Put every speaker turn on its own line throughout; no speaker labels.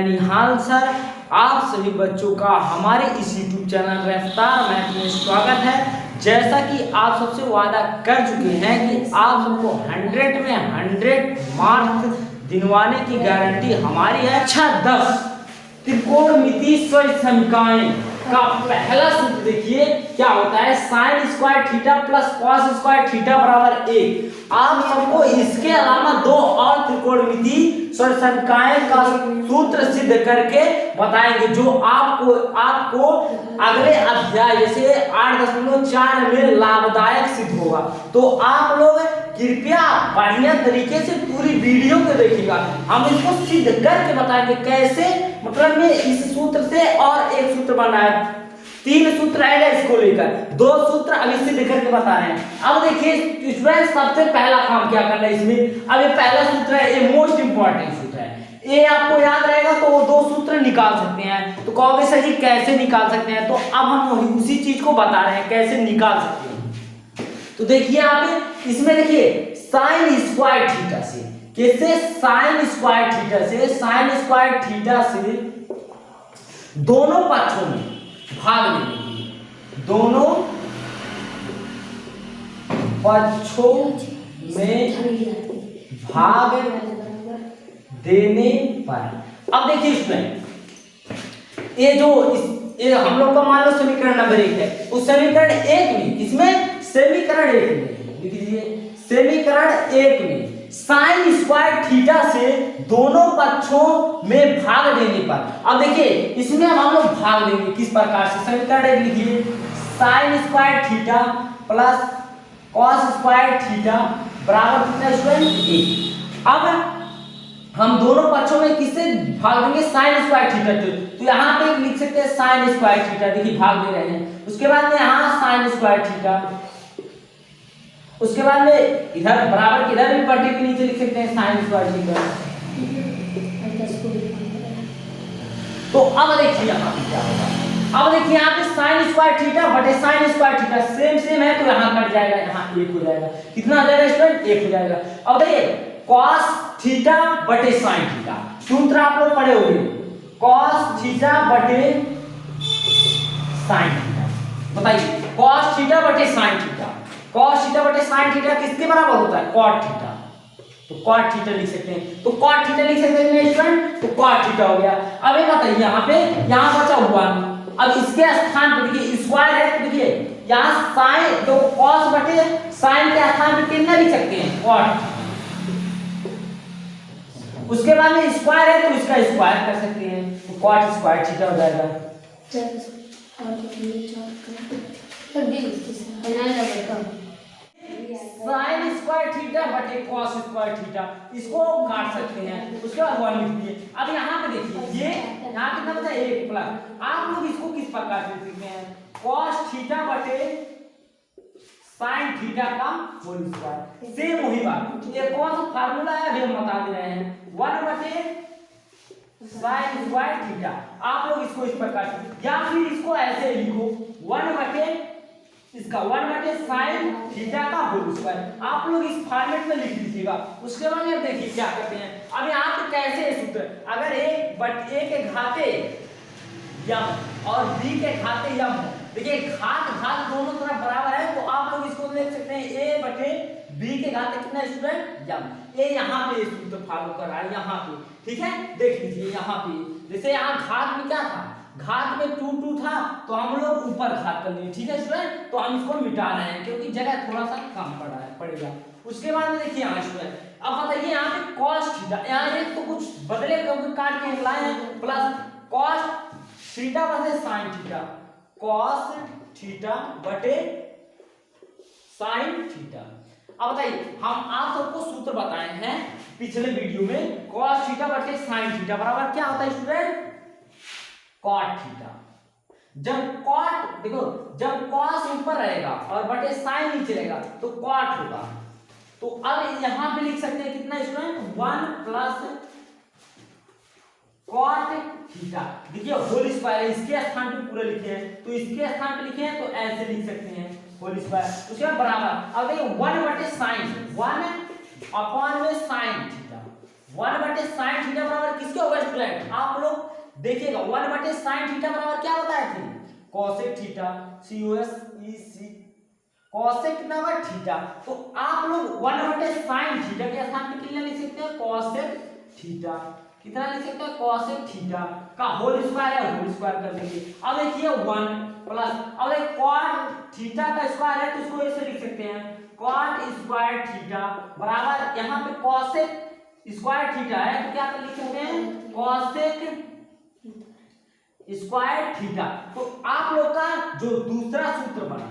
मैं निहाल सर, आप सभी बच्चों का हमारे इस YouTube चैनल रफ्तार मैथ में स्वागत है। जैसा कि आप सबसे वादा कर चुके हैं कि आप सबको 100 में 100 मार्क्स दिलवाने की गारंटी हमारी है। अच्छा 10 त्रिकोणमितीय सदिश समीकरण का पहला सूत्र देखिए क्या होता है, sine square theta plus cos square theta बराबर 1। आप सबको इसके अलावा दो और त्रिकोणमितीय सदिश समीकरण का सूत्र सिद्ध करके बताएंगे, जो आपको अगले अध्याय जैसे 8.4 में लाभदायक सिद्ध होगा। तो आप लोग कृपया बढ़िया तरीके से पूरी वीडियो को देखिएगा। हम इसको सिद्ध करके बताएंगे कैसे, मतलब में इस सूत्र से और एक सूत्र बना है, 3 सूत्र आएगा इसको लेकर, 2 सूत्र अभी सिद्ध करके बता रहे हैं। अब देखिए स्टूडेंट सबसे पहला काम क्या करना है इसमें, अब ये पहला सूत्र है, ये मोस्ट इंपॉर्टेंट सूत्र है, ये आपको याद रहेगा तो वो 2 सूत्र निकाल सकते हैं। तो कहोगे सर जी कैसे निकाल सकते हैं, तो अब हम उसी चीज को बता रहे हैं कैसे निकाल सकते हैं। तो देखिए आप इसमें देखिए साइन स्क्वायर थीटा से, कैसे साइन स्क्वायर थीटा से, साइन स्क्वायर थीटा से दोनों पक्षों में भाग देंगे, दोनों पक्षों में भाग देने पर। अब देखिए इसमें ये हम लोग का मान लो समीकरण नंबर 1 है, उस समीकरण 1 में, इसमें समीकरण 1 में लिख दीजिए, समीकरण 1 में साइन स्क्वायर थीटा से दोनों पक्षों में भाग देने पर। अब देखिए इसमें हम लोग भाग देंगे किस प्रकार से, समीकरण 1 लिखिए, sign square theta plus cos square theta बराबर कितना स्टूडेंट 1। अब हम दोनों पक्षों में किससे भाग देंगे, साइन स्क्वायर थीटा से। तो यहाँ पे लिख सकते हैं साइन स्क्वायर थीटा, देखिए भाग दे रहे हैं। उसके बाद में यहाँ साइन स्क्वायर थीटा, उसके बाद में इधर बराबर के इधर भी पट्टी के नीचे लिख सकते हैं साइन स्क्वायर थीटा। तो अब देखिए यहाँ पे क्या होगा, अब देखिए यहाँ पे साइन स्क्वायर थीटा बटे साइन स्क्वायर थीटा सेम है, तो यहाँ कट जाएगा, यहाँ 1 हो जाएगा। कितना आ जाएगा स्टूडेंट, 1 हो जाएगा। अब देखिए cos थीटा बटे साइन थीटा, सूत्र आप लोग पढ़े होंगे, cos थीटा बटे साइन थीटा। बताइए cos थीटा बटे साइन थीटा, cos थीटा बटे साइन थीटा किसके बराबर होता है, cot थीटा। तो cot थीटा लिख सकते हैं, तो cot थीटा लिख सकते हैं स्टूडेंट, तो cot थीटा हो गया। अब ये बताइए यहाँ बचा हुआ, अब इसके स्थान पर देखिए स्क्वायर है, तो देखिए यहाँ साइन, तो cos बटे साइन के स्थान पर कितना लिख सकते हैं, cot। उसके बाद में स्क्वायर है तो इसका स्क्वायर कर सकते हैं, तो cot स्क्वायर थीटा हो जाएगा। साइन स्क्वायर थीटा बटे कॉस स्क्वायर थीटा, इसको काट सकते हैं। उसके बाद 1 लिख दिए। अब यहाँ पे देखिए ये यहाँ कितना बचा, 1 प्लस, आप लोग इसको किस प्रकार से लिखते हैं, कॉस थीटा बटे साइन थीटा का होल स्क्वायर। सेम वही बात, ये कौन सा फार्मूला है अभी हम बता दे रहे हैं, 1 बटे साइन स्क्वायर थीटा। आप लोग इसको इस प्रकार से, या फिर इसको ऐसे लिखो 1 बटे इसका 1 बटे साइन थीटा का होल स्क्वायर। आप लोग इस फॉर्मेट में लिख लीजिएगा। उसके बाद में देखिए क्या करते हैं, अब यहाँ पे कैसे सूत्र, अगर a के घाते यम और b के घाते यम, देखिए घात दोनों तरफ बराबर है, तो आप लोग इसको देख सकते हैं a बटे b के घाते कितना स्टूडेंट, यम। ये यहाँ पे सूत्र फॉलो कर रहा है यहाँ पे, ठीक है, देख लीजिए यहाँ पे, जैसे यहाँ घात में क्या था, घात में 2 था, तो हम लोग ऊपर घात कर लिए, ठीक है स्टूडेंट, तो हम इसको मिटा रहे हैं क्योंकि जगह थोड़ा सा कम पड़ेगा। उसके बाद में देखिए यहाँ स्टूडेंट, अब बताइए यहाँ पे cos थीटा, यहाँ एक तो कुछ बदले क्योंकि काट के निकलाए हैं, प्लस cos थीटा बटे साइन थीटा, cos थीटा बटे साइन थीटा। अब बताइए हम आप सबको सूत्र बताए हैं पिछले वीडियो में, cos थीटा बटे साइन थीटा बराबर क्या होता है स्टूडेंट, cot थीटा। जब cot देखो, जब cos ऊपर रहेगा और बटे साइन नीचे रहेगा तो cot होगा। तो अब यहां पे लिख सकते हैं कितना स्टूडेंट, 1 प्लस cot थीटा। देखिए होल स्क्वायर इसके स्थान पे पूरा लिखे हैं, तो इसके स्थान पे लिखे हैं तो ऐसे लिख सकते हैं होल स्क्वायर। उसके बाद बराबर, अब देखिए 1 बटे साइन, 1 अपॉन में साइन थीटा, 1/sin थीटा बराबर किसके होगा स्टूडेंट? आप लोग देखिएगा 1/sin थीटा बराबर क्या बताए थे? cosec थीटा, cosec cosec कितना होगा थीटा। तो आप लोग 1/sin थीटा के स्थान पे कितना लिख सकते हैं? cosec theta. कितना लिख सकते हैं? cosec थीटा का होल स्क्वायर है, होल स्क्वायर कर देंगे। अब देखिए 1 प्लस, अब एक cot थीटा का स्क्वायर है तो इसको ऐसे लिख सकते हैं cot स्क्वायर थीटा बराबर, यहाँ पे cosec स्क्वायर थीटा है तो क्या लिख सकते हैं? cosec square theta. तो आप लोग का जो दूसरा सूत्र बना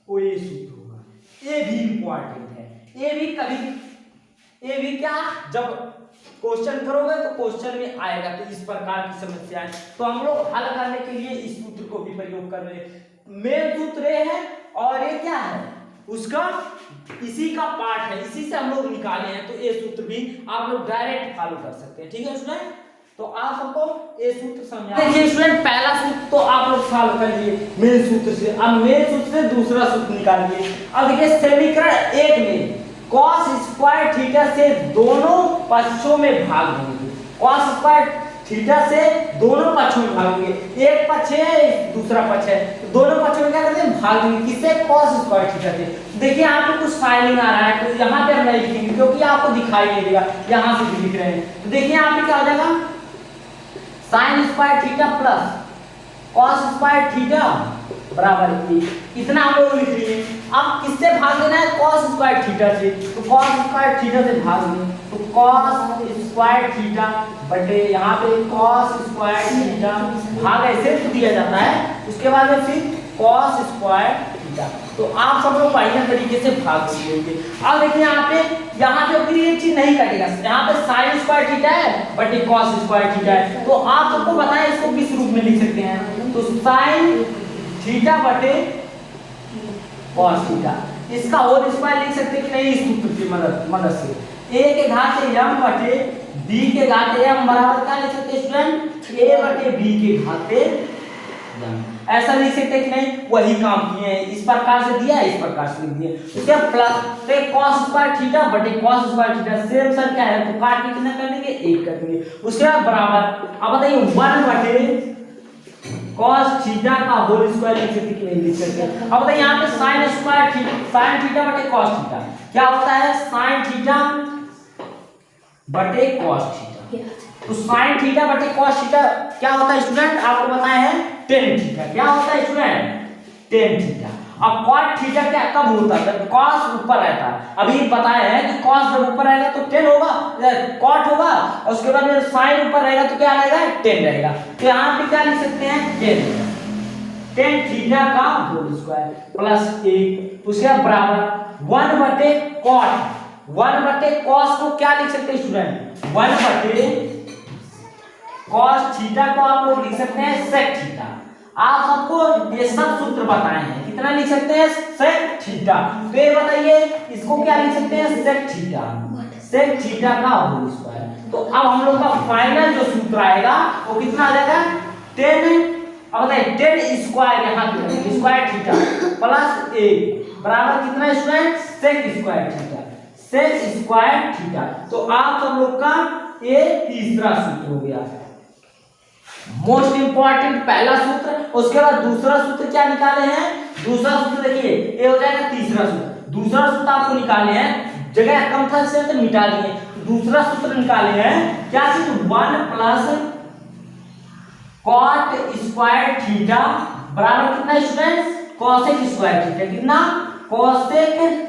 वो ये सूत्र होगा। ये भी इंपॉर्टेंट है, ये भी क्या, जब क्वेश्चन करोगे तो क्वेश्चन में आएगा। तो इस प्रकार की समस्या है तो हम लोग हल करने के लिए इस सूत्र को भी प्रयोग कर रहे हैं। मेन सूत्र ये है और ये क्या है उसका इसी का पार्ट है, इसी से हम लोग निकाले हैं। तो ये सूत्र भी आप लोग डायरेक्ट फॉलो कर सकते हैं। ठीक है स्टूडेंट, तो आप सबको ये सूत्र समझा। देखिए स्टूडेंट, पहला सूत्र तो आप लोग सॉल्व कर लिए मेन सूत्र से। अब मेन सूत्र से दूसरा सूत्र निकालिए। अब देखिए समीकरण 1 में cos स्क्वायर थीटा से दोनों पक्षों में भाग देंगे। cos स्क्वायर थीटा से दोनों पक्षों में भागेंगे, एक पक्ष है दूसरा पक्ष है, तो दोनों पक्षों में क्या करते हैं? भाग देंगे। किससे? cos स्क्वायर थीटा से। देखिए यहाँ पे कुछ साइनिंग आ रहा है तो यहाँ पे हम नहीं लिखेंगे क्योंकि आपको दिखाई नहीं देगा, यहाँ से भी लिख रहे हैं। तो देखिए यहाँ पे क्या हो जाएगा? sin square theta plus cos square theta बराबर इतना हम लोग लिख लिए। अब किससे भाग देना है? cos स्क्वायर थीटा से। तो cos स्क्वायर थीटा से भाग दें तो cos स्क्वायर थीटा बटे यहाँ पे cos स्क्वायर थीटा भाग ऐसे तो दिया जाता है, उसके बाद में फिर cos स्क्वायर थीटा। तो आप सब लोग बढ़िया तरीके से भाग दीजिए। अब देखिए यहाँ पे फिर ये चीज नहीं कटेगा, यहाँ पे sin स्क्वायर थीटा है बटे cos स्क्वायर थीटा है। तो आप सबको बताएं इसको किस रूप में लिख सकते हैं? तो sin थीटा बटे cos थीटा, इसका होल स्क्वायर लिख सकते हैं कि नहीं? इस सूत्र की मदद से a के घात m बटे b के घात m बराबर क्या लिख सकते हैं स्टूडेंट? a बटे b के घात m। ऐसा लिख सकते हैं कि नहीं? वही काम किए हैं, इस प्रकार से दिया है, इस प्रकार से लिख दिए। उसके प्लस तो cos स्क्वायर थीटा बटे cos square theta same sir क्या है तो काट के कितना कर देंगे? 1 कर देंगे। उसके बाद बराबर, अब बताइए 1 बटे cos थीटा का होल स्क्वायर लिख सकते कि नहीं लिख सकते? अब बताइए यहाँ पे sin square theta, sin theta बटे cos थीटा क्या होता है? sin थीटा बटे cos थीटा। तो sin थीटा बटे cos थीटा क्या होता है स्टूडेंट? आपको बताया है tan थीटा। क्या होता है स्टूडेंट? tan theta. अब cot थीटा क्या कब होता है? जब cos ऊपर रहता है। अभी बताया है कि cos जब ऊपर रहेगा तो tan होगा, cot होगा, और उसके बाद में sin ऊपर रहेगा तो क्या रहेगा? tan रहेगा। तो यहाँ पे क्या लिख सकते हैं? tan थीटा का होल स्क्वायर प्लस 1 उसके बाद बराबर 1 बटे cot, 1 बटे cos को क्या लिख सकते हैं स्टूडेंट? 1 बटे cos थीटा को आप लोग लिख सकते हैं sec थीटा। आप सबको ये सब सूत्र बताए हैं, कितना लिख सकते हैं? sec theta. तो ये बताइए इसको क्या लिख सकते हैं? sec थीटा, sec थीटा का होल स्क्वायर। तो अब हम लोग का फाइनल जो सूत्र आएगा वो कितना आ जाएगा? tan, अब बताइए tan स्क्वायर यहाँ पे स्क्वायर थीटा प्लस 1 बराबर कितना student? sec square theta, sec square theta. तो आप सब लोग का ये तीसरा सूत्र हो गया, मोस्ट इंपॉर्टेंट पहला सूत्र। उसके बाद दूसरा सूत्र क्या निकाले हैं? दूसरा सूत्र देखिए ये हो जाएगा तीसरा सूत्र। दूसरा सूत्र आपको निकाले हैं, जगह कम था इससे तो मिटा दिए। दूसरा सूत्र निकाले हैं क्या चीज? 1 प्लस cot स्क्वायर थीटा बराबर कितना स्टूडेंट? cosec square theta. कितना? cosec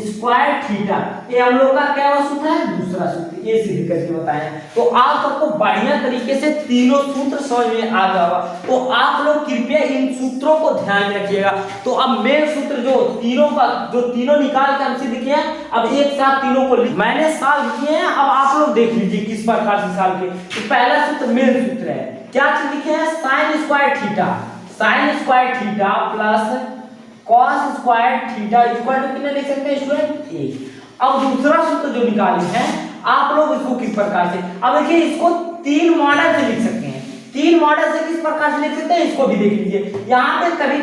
square theta. ये हम लोग का क्या सूत्र है? दूसरा सूत्र। ये सिद्ध करके बताया। तो आप सबको बढ़िया तरीके से तीनों सूत्र समझ में आ गया होगा। तो आप लोग कृपया इन सूत्रों को ध्यान रखिएगा। तो अब मेन सूत्र जो तीनों निकाल के हमसे दिखे हैं, अब एक साथ तीनों को मैंने सॉल्व किए हैं। अब आप लोग देख लीजिए किस प्रकार से सॉल्व किए। तो पहला सूत्र मेन सूत्र है, क्या चीज लिखे हैं? sin square theta, sin square theta plus cos square theta equal to कितना लिख सकते हैं स्टूडेंट? 1। अब दूसरा सूत्र जो निकाले हैं आप लोग इसको किस प्रकार से, अब देखिए इसको 3 मॉडल से लिख सकते हैं। 3 मॉडल से किस प्रकार से लिख सकते हैं, इसको भी देख लीजिए। यहाँ पे कभी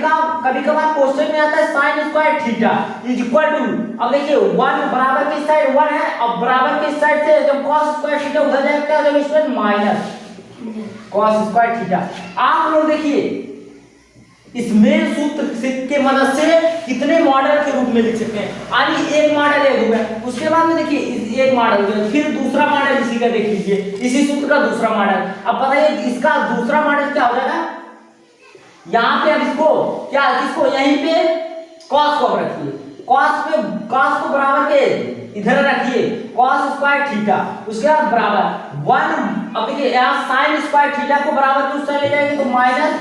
कभार क्वेश्चन में आता है sine square theta is equal to, अब देखिए 1 बराबर के साइड 1 है, अब बराबर के साइड से जब cos स्क्वायर थीटा उधर जाएगा क्या हो जाएगा student, minus cos square theta. आप लोग देखिए इस मेन सूत्र के मदद से कितने मॉडल के रूप में लिख सकते हैं, यानी एक मॉडल एक हो गया, उसके बाद में देखिए एक मॉडल हो गया, फिर दूसरा मॉडल इसी का देख लीजिए, इसी सूत्र का दूसरा मॉडल। अब बताइए इसका दूसरा मॉडल क्या हो जाएगा, यहाँ पे अब इसको क्या, इसको यहीं पे cos को रखिए, cos को बराबर के इधर रखिए cos स्क्वायर थीटा, उसके बाद बराबर 1, अब देखिए यहाँ sin स्क्वायर थीटा को बराबर के उस साइड ले जाएंगे तो माइनस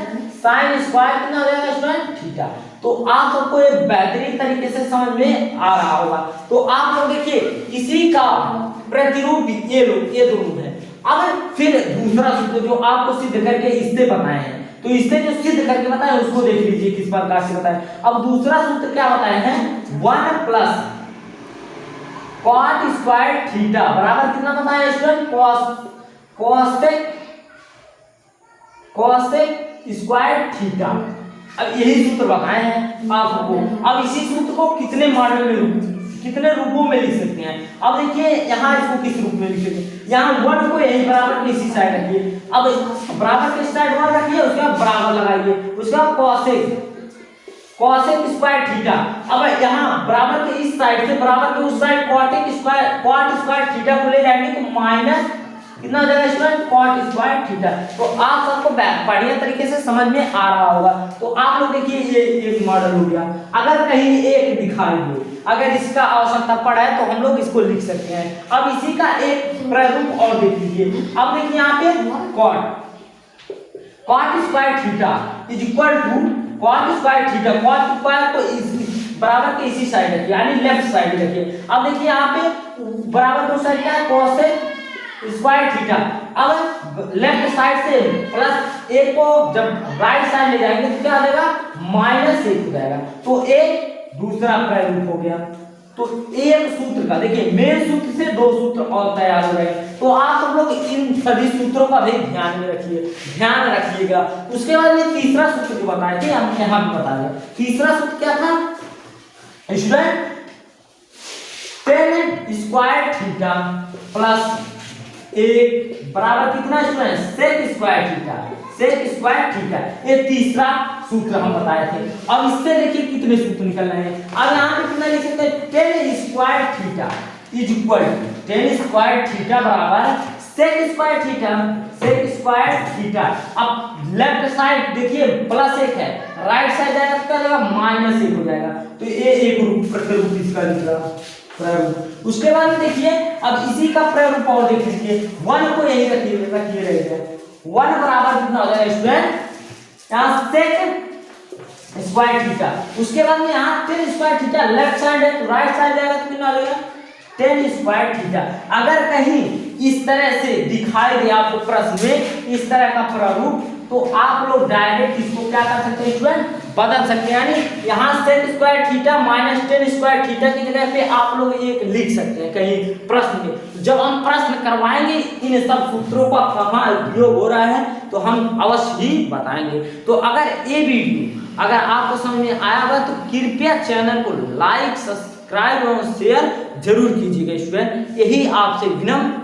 sin स्क्वायर कितना हो जाएगा स्टूडेंट थीटा। तो आप सबको ये बेहतरीन तरीके से समझ में आ रहा होगा। तो आप लोग देखिए इसी का प्रतिरूप ये दोनों है। अब फिर दूसरा सूत्र जो आपको सिद्ध करके इससे बताए हैं, तो इससे जो सिद्ध करके बताए उसको देख लीजिए किस प्रकार से बताए। अब दूसरा सूत्र क्या बताए हैं, 1 प्लस cot स्क्वायर थीटा बराबर कितना बताया स्टूडेंट, cosec स्क्वायर थीटा। अब यही सूत्र बताए हैं आपको। अब इसी सूत्र को कितने मॉडल में कितने रूपों में लिख सकते हैं। अब देखिए यहाँ इसको किस रूप में लिख सकते हैं, यहाँ 1 को यही बराबर के इसी साइड रखिए, अब बराबर के साइड 1 रखिए, उसके बाद बराबर लगाइए, उसके बाद cosec स्क्वायर थीटा। अब यहाँ बराबर के इस साइड से बराबर के उस साइड cot स्क्वायर थीटा को ले जाएंगे तो माइनस कितना हो जाएगा स्टूडेंट, cot स्क्वायर थीटा। तो आप सबको बढ़िया तरीके से समझ में आ रहा होगा। तो आप लोग देखिए ये एक मॉडल हो गया। अगर कहीं एक दिखाई दे, अगर इसका आवश्यकता पड़ा है तो हम लोग इसको लिख सकते हैं। अब इसी का एक प्रारूप और देख लीजिए। अब देखिए यहाँ पे cot square theta is equal to cot square theta, cot square को इस बराबर के इसी साइड रखिए, यानी लेफ्ट साइड रखिए। अब देखिए यहाँ पे बराबर के साइड क्या है, cosec स्क्वायर थीटा। अब लेफ्ट साइड से प्लस 1 को जब राइट साइड ले जाएंगे तो क्या आ जाएगा, -1 हो जाएगा। तो एक दूसरा प्रारूप हो गया। तो एक सूत्र का देखिए मेन सूत्र से 2 सूत्र और तैयार हो गए। तो आप सब लोग इन सभी सूत्रों का भी ध्यान में ध्यान रखिएगा। उसके बाद में तीसरा सूत्र जो बताए थे हम यहाँ भी बता दें। तीसरा सूत्र क्या था student, tan square theta plus 1 बराबर कितना स्टूडेंट, sec स्क्वायर थीटा। ये तीसरा सूत्र हम बताए थे। अब इससे देखिए कितने सूत्र निकल रहे हैं। अब यहाँ पे कितना लिख सकते हैं, tan square theta is equal to tan square theta बराबर sec स्क्वायर थीटा। अब लेफ्ट साइड देखिए +1 है, राइट साइड जाएगा तो क्या हो जाएगा, -1 हो जाएगा। तो ये एक प्रतिरूप इसका दिख रहा प्रारूप। उसके बाद देखिए अब इसी का प्रारूप और देख लीजिए। 1 को यही रखिए रहेगा, 1 बराबर कितना हो जाएगा स्टूडेंट, यहाँ sec स्क्वायर थीटा। उसके बाद में यहाँ tan square theta left side है तो राइट साइड जाएगा तो कितना हो जाएगा, tan स्क्वायर थीटा। अगर कहीं इस तरह से दिखाई दे आपको प्रश्न में इस तरह का प्रारूप, तो आप लोग डायरेक्ट इसको क्या कर सकते हैं स्टूडेंट, बदल सकते हैं। यानी यहाँ sec square theta minus tan square theta की जगह पे आप लोग एक लिख सकते हैं कहीं प्रश्न में। जब हम प्रश्न करवाएंगे इन सब सूत्रों का कहाँ उपयोग हो रहा है तो हम अवश्य ही बताएंगे। तो अगर ये वीडियो अगर आपको समझ में आया होगा तो कृपया चैनल को लाइक, सब्सक्राइब और शेयर जरूर कीजिएगा स्टूडेंट, यही आपसे विनम्र